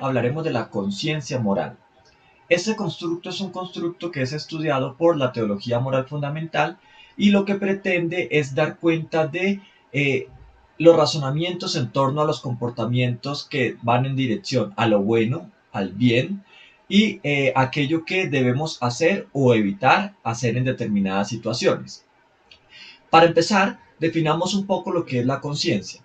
hablaremos de la conciencia moral. Este constructo es un constructo que es estudiado por la teología moral fundamental y lo que pretende es dar cuenta de los razonamientos en torno a los comportamientos que van en dirección a lo bueno, al bien, y aquello que debemos hacer o evitar hacer en determinadas situaciones. Para empezar, definamos un poco lo que es la conciencia.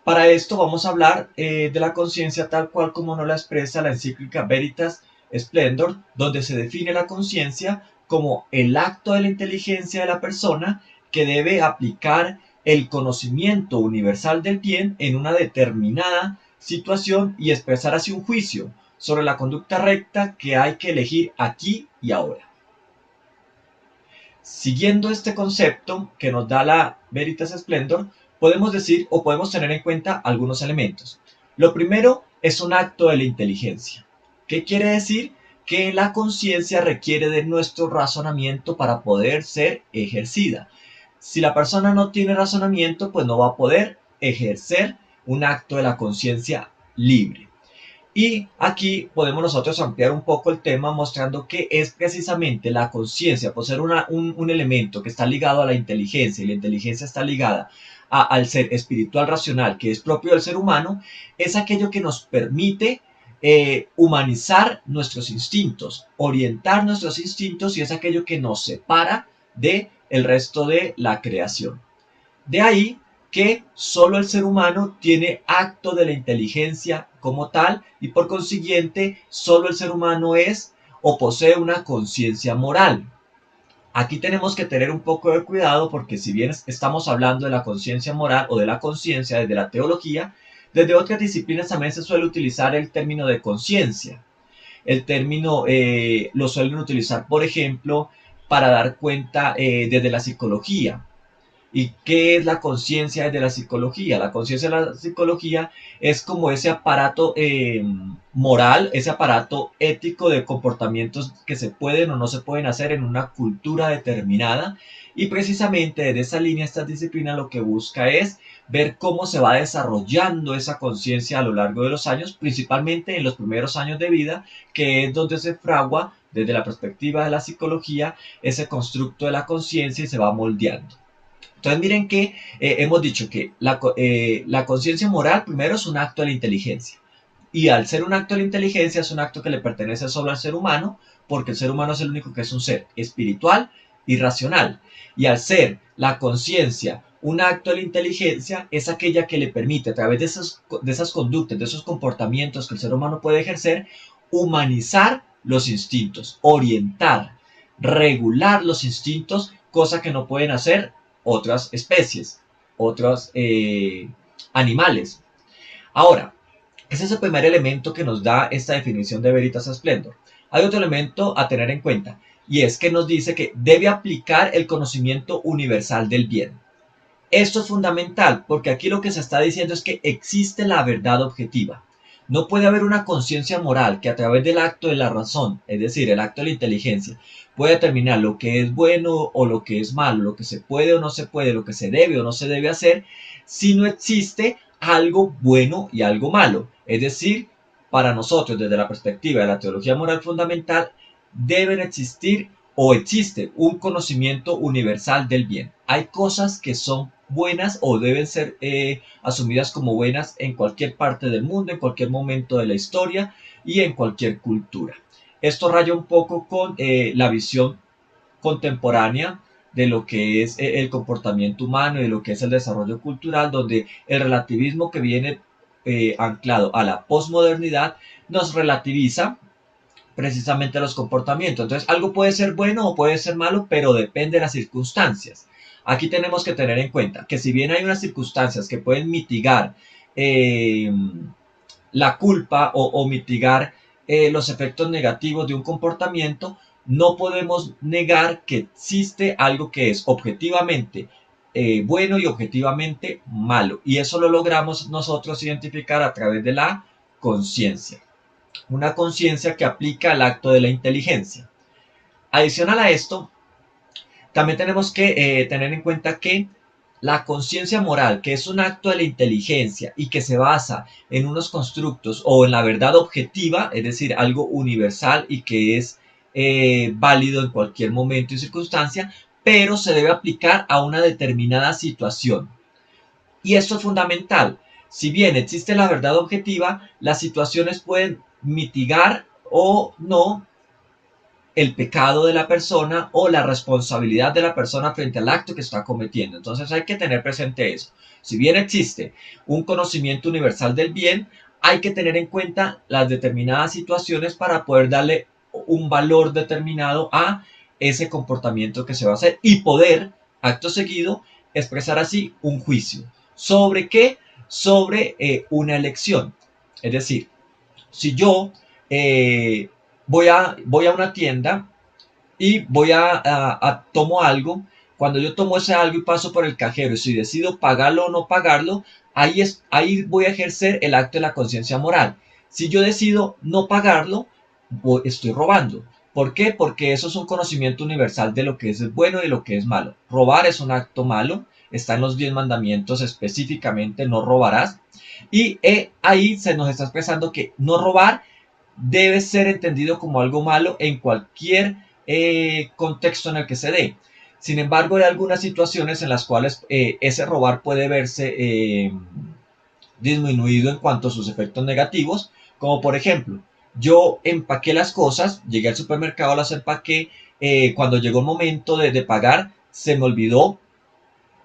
Para esto vamos a hablar de la conciencia tal cual como nos la expresa la encíclica Veritas Splendor, donde se define la conciencia como el acto de la inteligencia de la persona que debe aplicar el conocimiento universal del bien en una determinada situación y expresar así un juicio sobre la conducta recta que hay que elegir aquí y ahora. Siguiendo este concepto que nos da la Veritas Splendor, podemos decir o podemos tener en cuenta algunos elementos. Lo primero es un acto de la inteligencia. ¿Qué quiere decir? Que la conciencia requiere de nuestro razonamiento para poder ser ejercida. Si la persona no tiene razonamiento, pues no va a poder ejercer un acto de la conciencia libre. Y aquí podemos nosotros ampliar un poco el tema mostrando que es precisamente la conciencia, por ser un elemento que está ligado a la inteligencia y la inteligencia está ligada al ser espiritual racional que es propio del ser humano, es aquello que nos permite humanizar nuestros instintos, orientar nuestros instintos y es aquello que nos separa del resto de la creación. De ahí que solo el ser humano tiene acto de la inteligencia como tal y por consiguiente solo el ser humano es o posee una conciencia moral. Aquí tenemos que tener un poco de cuidado porque si bien estamos hablando de la conciencia moral o de la conciencia desde la teología, desde otras disciplinas también se suele utilizar el término de conciencia. El término lo suelen utilizar, por ejemplo, para dar cuenta desde la psicología. ¿Y qué es la conciencia desde la psicología? La conciencia de la psicología es como ese aparato moral, ese aparato ético de comportamientos que se pueden o no se pueden hacer en una cultura determinada. Y precisamente desde esa línea, esta disciplina lo que busca es ver cómo se va desarrollando esa conciencia a lo largo de los años, principalmente en los primeros años de vida, que es donde se fragua desde la perspectiva de la psicología ese constructo de la conciencia y se va moldeando. Entonces miren que hemos dicho que la conciencia moral primero es un acto de la inteligencia. Y al ser un acto de la inteligencia es un acto que le pertenece solo al ser humano, porque el ser humano es el único que es un ser espiritual y racional. Y al ser la conciencia un acto de la inteligencia, es aquella que le permite a través de esas conductas, de esos comportamientos que el ser humano puede ejercer, humanizar los instintos, orientar, regular los instintos, cosa que no pueden hacer otras especies, otros animales. Ahora, ese es el primer elemento que nos da esta definición de Veritas Splendor. Hay otro elemento a tener en cuenta, y es que nos dice que debe aplicar el conocimiento universal del bien. Esto es fundamental, porque aquí lo que se está diciendo es que existe la verdad objetiva. No puede haber una conciencia moral que a través del acto de la razón, es decir, el acto de la inteligencia, pueda determinar lo que es bueno o lo que es malo, lo que se puede o no se puede, lo que se debe o no se debe hacer, si no existe algo bueno y algo malo. Es decir, para nosotros, desde la perspectiva de la teología moral fundamental, deben existir o existe un conocimiento universal del bien. Hay cosas que son buenas o deben ser asumidas como buenas en cualquier parte del mundo, en cualquier momento de la historia y en cualquier cultura. Esto raya un poco con la visión contemporánea de lo que es el comportamiento humano y de lo que es el desarrollo cultural, donde el relativismo que viene anclado a la posmodernidad nos relativiza precisamente los comportamientos. Entonces, algo puede ser bueno o puede ser malo, pero depende de las circunstancias. Aquí tenemos que tener en cuenta que si bien hay unas circunstancias que pueden mitigar la culpa o mitigar los efectos negativos de un comportamiento, no podemos negar que existe algo que es objetivamente bueno y objetivamente malo. Y eso lo logramos nosotros identificar a través de la conciencia. Una conciencia que aplica el acto de la inteligencia. Adicional a esto, también tenemos que tener en cuenta que la conciencia moral, que es un acto de la inteligencia y que se basa en unos constructos o en la verdad objetiva, es decir, algo universal y que es válido en cualquier momento y circunstancia, pero se debe aplicar a una determinada situación. Y esto es fundamental. Si bien existe la verdad objetiva, las situaciones pueden mitigar o no el pecado de la persona o la responsabilidad de la persona frente al acto que está cometiendo. Entonces hay que tener presente eso. Si bien existe un conocimiento universal del bien, hay que tener en cuenta las determinadas situaciones para poder darle un valor determinado a ese comportamiento que se va a hacer y poder, acto seguido, expresar así un juicio. ¿Sobre qué? Sobre una elección. Es decir, si yo eh, voy a una tienda y tomo algo, cuando yo tomo ese algo y paso por el cajero y si decido pagarlo o no pagarlo, ahí voy a ejercer el acto de la conciencia moral. Si yo decido no pagarlo, estoy robando. ¿Por qué? Porque eso es un conocimiento universal de lo que es bueno y lo que es malo. Robar es un acto malo, está en los 10 mandamientos específicamente, no robarás. Y ahí se nos está expresando que no robar debe ser entendido como algo malo en cualquier contexto en el que se dé. Sin embargo, hay algunas situaciones en las cuales ese robar puede verse disminuido en cuanto a sus efectos negativos, como por ejemplo, yo empaqué las cosas, llegué al supermercado, las empaqué, cuando llegó el momento de pagar, se me olvidó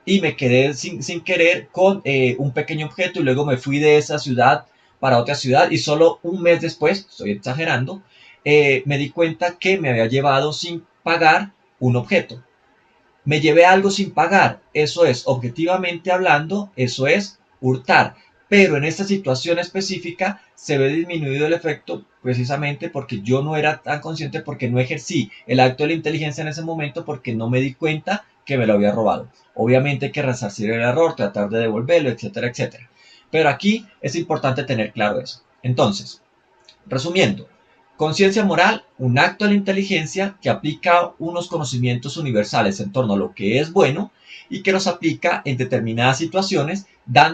y me quedé sin querer con un pequeño objeto y luego me fui de esa ciudad para otra ciudad y solo un mes después, estoy exagerando, me di cuenta que me había llevado sin pagar un objeto. Me llevé algo sin pagar, eso es, objetivamente hablando, eso es hurtar. Pero en esta situación específica se ve disminuido el efecto precisamente porque yo no era tan consciente, porque no ejercí el acto de la inteligencia en ese momento, porque no me di cuenta que me lo había robado. Obviamente hay que resarcir el error, tratar de devolverlo, etcétera, etcétera. Pero aquí es importante tener claro eso. Entonces, resumiendo, conciencia moral, un acto de la inteligencia que aplica unos conocimientos universales en torno a lo que es bueno y que los aplica en determinadas situaciones,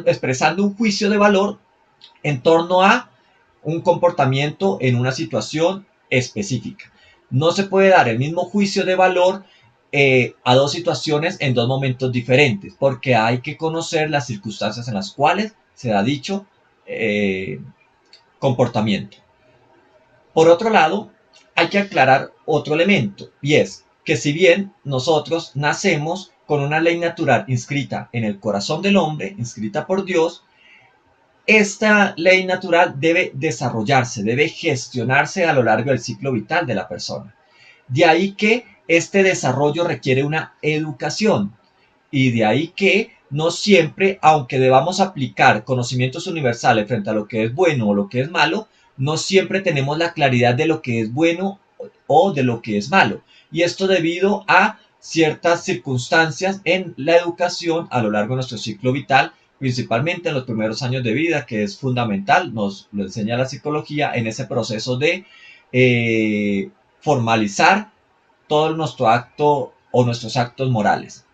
expresando un juicio de valor en torno a un comportamiento en una situación específica. No se puede dar el mismo juicio de valor a dos situaciones en dos momentos diferentes, porque hay que conocer las circunstancias en las cuales se da dicho comportamiento. Por otro lado, hay que aclarar otro elemento, y es que si bien nosotros nacemos con una ley natural inscrita en el corazón del hombre, inscrita por Dios, esta ley natural debe desarrollarse, debe gestionarse a lo largo del ciclo vital de la persona. De ahí que este desarrollo requiere una educación y de ahí que no siempre, aunque debamos aplicar conocimientos universales frente a lo que es bueno o lo que es malo, no siempre tenemos la claridad de lo que es bueno o de lo que es malo. Y esto debido a ciertas circunstancias en la educación a lo largo de nuestro ciclo vital, principalmente en los primeros años de vida, que es fundamental, nos lo enseña la psicología en ese proceso de formalizar todo nuestro acto o nuestros actos morales.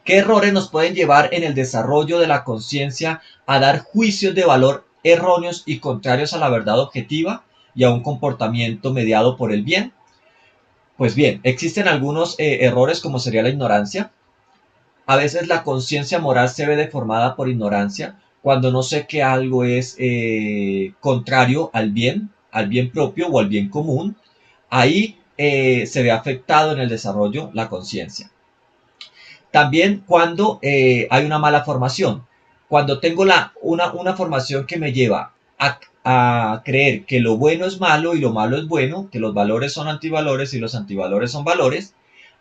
¿Qué errores nos pueden llevar en el desarrollo de la conciencia a dar juicios de valor erróneos y contrarios a la verdad objetiva y a un comportamiento mediado por el bien? Pues bien, existen algunos errores como sería la ignorancia. A veces la conciencia moral se ve deformada por ignorancia cuando no sé que algo es contrario al bien propio o al bien común. Ahí se ve afectado en el desarrollo la conciencia. También cuando hay una mala formación. Cuando tengo una formación que me lleva a creer que lo bueno es malo y lo malo es bueno, que los valores son antivalores y los antivalores son valores,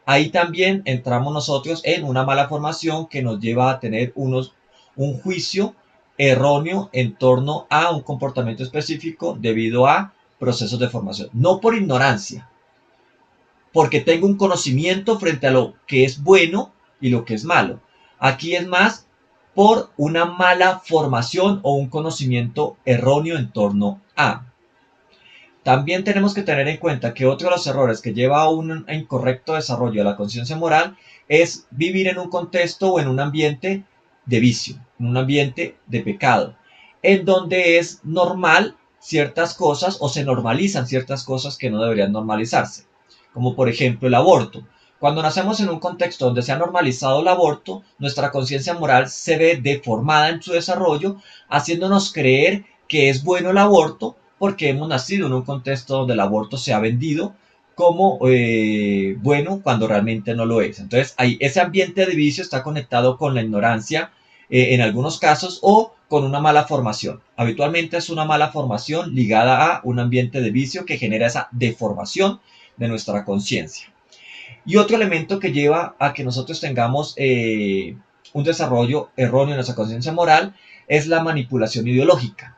ahí también entramos nosotros en una mala formación que nos lleva a tener un juicio erróneo en torno a un comportamiento específico debido a procesos de formación. No por ignorancia, porque tengo un conocimiento frente a lo que es bueno y lo que es malo. Aquí es más por una mala formación o un conocimiento erróneo en torno a. También tenemos que tener en cuenta que otro de los errores que lleva a un incorrecto desarrollo de la conciencia moral es vivir en un contexto o en un ambiente de vicio, en un ambiente de pecado, en donde es normal ciertas cosas o se normalizan ciertas cosas que no deberían normalizarse, como por ejemplo el aborto. Cuando nacemos en un contexto donde se ha normalizado el aborto, nuestra conciencia moral se ve deformada en su desarrollo, haciéndonos creer que es bueno el aborto porque hemos nacido en un contexto donde el aborto se ha vendido como bueno cuando realmente no lo es. Entonces, ese ambiente de vicio está conectado con la ignorancia en algunos casos o con una mala formación. Habitualmente es una mala formación ligada a un ambiente de vicio que genera esa deformación de nuestra conciencia. Y otro elemento que lleva a que nosotros tengamos un desarrollo erróneo en nuestra conciencia moral es la manipulación ideológica.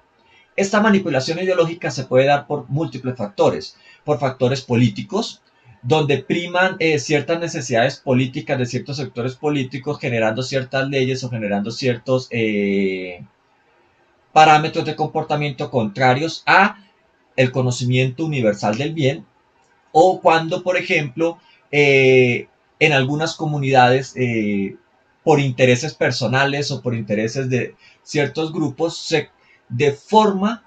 Esta manipulación ideológica se puede dar por múltiples factores, por factores políticos, donde priman ciertas necesidades políticas de ciertos sectores políticos, generando ciertas leyes o generando ciertos parámetros de comportamiento contrarios a el conocimiento universal del bien, o cuando, por ejemplo, en algunas comunidades, por intereses personales o por intereses de ciertos grupos, se deforma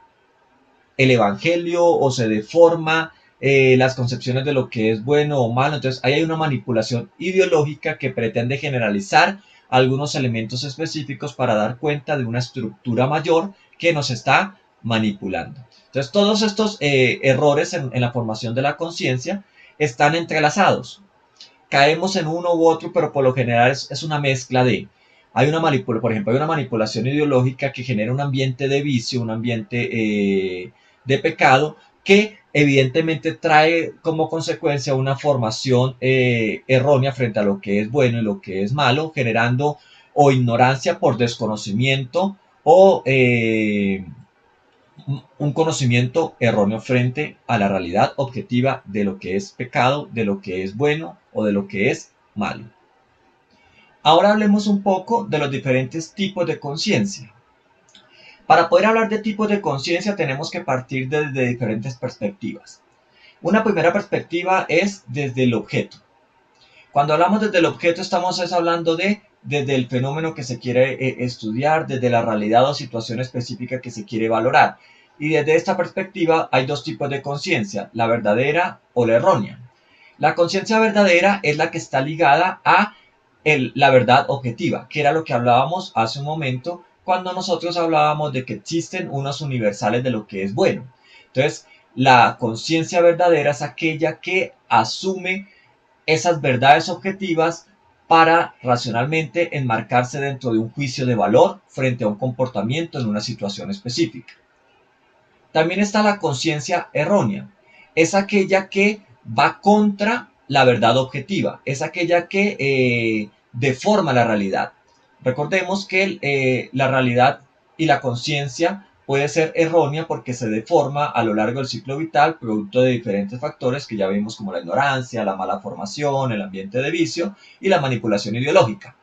el evangelio o se deforma las concepciones de lo que es bueno o malo. Entonces ahí hay una manipulación ideológica que pretende generalizar algunos elementos específicos para dar cuenta de una estructura mayor que nos está manipulando. Entonces todos estos errores en la formación de la conciencia están entrelazados. Caemos en uno u otro, pero por lo general es una mezcla de... Hay una manipulación, por ejemplo, hay una manipulación ideológica que genera un ambiente de vicio, un ambiente de pecado, que evidentemente trae como consecuencia una formación errónea frente a lo que es bueno y lo que es malo, generando o ignorancia por desconocimiento o un conocimiento erróneo frente a la realidad objetiva de lo que es pecado, de lo que es bueno o de lo que es malo. Ahora hablemos un poco de los diferentes tipos de conciencia. Para poder hablar de tipos de conciencia tenemos que partir desde diferentes perspectivas. Una primera perspectiva es desde el objeto. Cuando hablamos desde el objeto estamos hablando desde el fenómeno que se quiere estudiar, desde la realidad o situación específica que se quiere valorar. Y desde esta perspectiva hay dos tipos de conciencia, la verdadera o la errónea. La conciencia verdadera es la que está ligada a la verdad objetiva, que era lo que hablábamos hace un momento cuando nosotros hablábamos de que existen unos universales de lo que es bueno. Entonces, la conciencia verdadera es aquella que asume esas verdades objetivas para racionalmente enmarcarse dentro de un juicio de valor frente a un comportamiento en una situación específica. También está la conciencia errónea. Es aquella que va contra la verdad objetiva. Es aquella que deforma la realidad. Recordemos que la realidad y la conciencia puede ser errónea porque se deforma a lo largo del ciclo vital producto de diferentes factores que ya vimos como la ignorancia, la mala formación, el ambiente de vicio y la manipulación ideológica.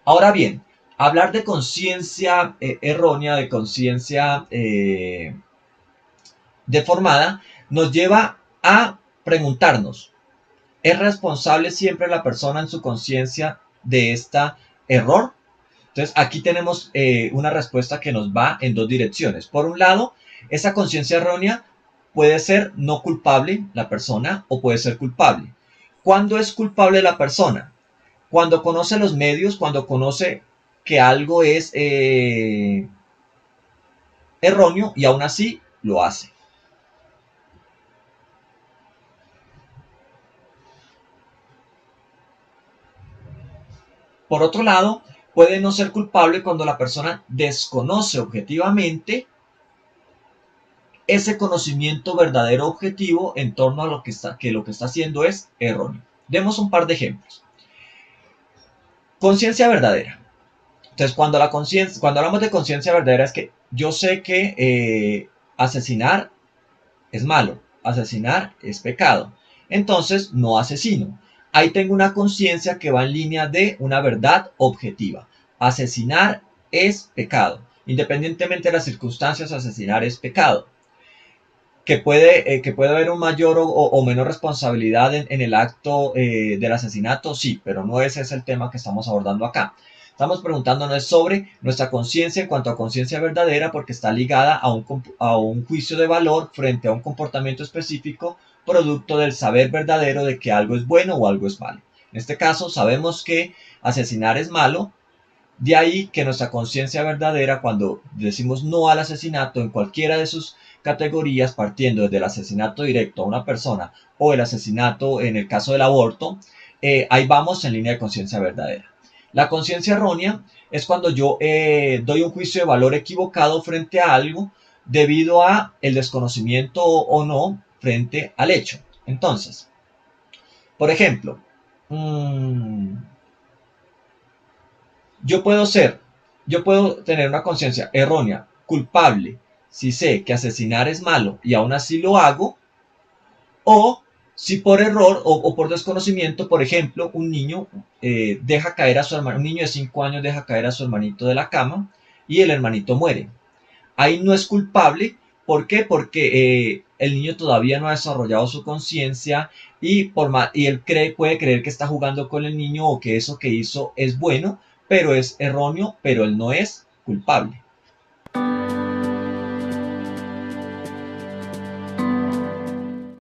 Ahora bien, hablar de conciencia errónea, de conciencia deformada, nos lleva a preguntarnos, ¿es responsable siempre la persona en su conciencia de este error? Entonces aquí tenemos una respuesta que nos va en dos direcciones. Por un lado, esa conciencia errónea puede ser no culpable la persona o puede ser culpable. ¿Cuándo es culpable la persona? Cuando conoce los medios, cuando conoce que algo es erróneo y aún así lo hace. Por otro lado, puede no ser culpable cuando la persona desconoce objetivamente ese conocimiento verdadero objetivo en torno a lo que está haciendo es erróneo. Demos un par de ejemplos. Conciencia verdadera. Entonces, cuando hablamos de conciencia verdadera es que yo sé que asesinar es malo, asesinar es pecado. Entonces, no asesino. Ahí tengo una conciencia que va en línea de una verdad objetiva. Asesinar es pecado. Independientemente de las circunstancias, asesinar es pecado. que puede haber un mayor o menor responsabilidad en el acto del asesinato, sí, pero no ese es el tema que estamos abordando acá. Estamos preguntándonos sobre nuestra conciencia en cuanto a conciencia verdadera porque está ligada a un juicio de valor frente a un comportamiento específico producto del saber verdadero de que algo es bueno o algo es malo. En este caso sabemos que asesinar es malo, de ahí que nuestra conciencia verdadera, cuando decimos no al asesinato en cualquiera de sus categorías, partiendo desde el asesinato directo a una persona o el asesinato en el caso del aborto, ahí vamos en línea de conciencia verdadera. La conciencia errónea es cuando yo doy un juicio de valor equivocado frente a algo debido a el desconocimiento o no frente al hecho. Entonces, por ejemplo, mmm, yo puedo ser, yo puedo tener una conciencia errónea, culpable, si sé que asesinar es malo y aún así lo hago, o si por error o por desconocimiento, por ejemplo, un niño deja caer a su hermano, un niño de 5 años deja caer a su hermanito de la cama y el hermanito muere. Ahí no es culpable. ¿Por qué? Porque el niño todavía no ha desarrollado su conciencia y él puede creer que está jugando con el niño o que eso que hizo es bueno, pero es erróneo, pero él no es culpable.